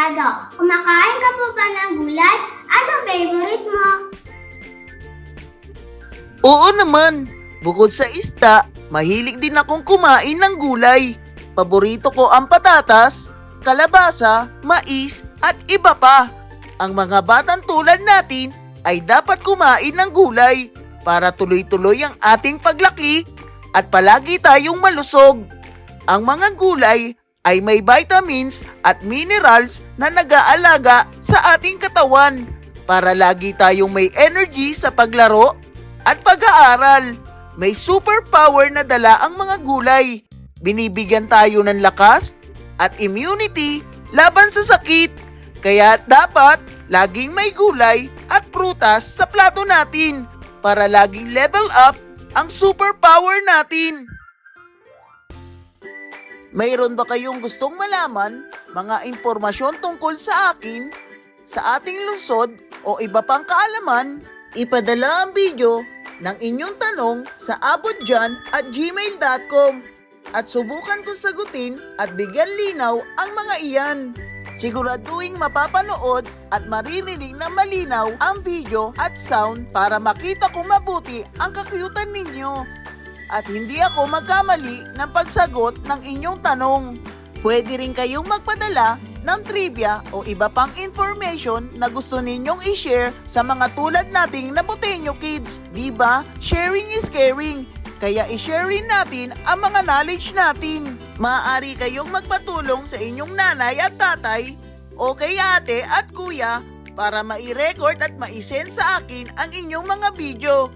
Ricardo, kumakain ka po ba ng gulay? Ano favorite mo? Oo naman, bukod sa isda, mahilig din akong kumain ng gulay. Paborito ko ang patatas, kalabasa, mais at iba pa. Ang mga batang tulad natin ay dapat kumain ng gulay para tuloy-tuloy ang ating paglaki at palagi tayong malusog. Ang mga gulay ay may vitamins at minerals na nag-aalaga sa ating katawan para lagi tayong may energy sa paglaro at pag-aaral. May superpower na dala ang mga gulay. Binibigyan tayo ng lakas at immunity laban sa sakit. Kaya dapat laging may gulay at prutas sa plato natin para laging level up ang superpower natin. Mayroon ba kayong gustong malaman, mga impormasyon tungkol sa akin, sa ating lungsod o iba pang kaalaman? Ipadala ang video ng inyong tanong sa abotdyan@gmail.com at subukan kong sagutin at bigyan linaw ang mga iyan. Siguraduhin mapapanood at maririnig na malinaw ang video at sound para makita kong mabuti ang kakyutan ninyo. At hindi ako magkamali ng pagsagot ng inyong tanong. Pwede rin kayong magpadala ng trivia o iba pang information na gusto ninyong i-share sa mga tulad nating Naboteño Kids. Diba? Sharing is caring. Kaya i-share rin natin ang mga knowledge natin. Maaari kayong magpatulong sa inyong nanay at tatay o kay ate at kuya para mai-record at ma-send sa akin ang inyong mga video.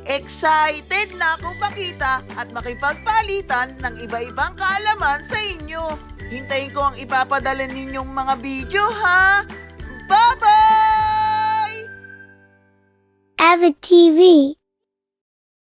Excited na akong makita at makipagpalitan ng iba-ibang kaalaman sa inyo. Hintayin ko ang ipapadala ninyong mga video ha!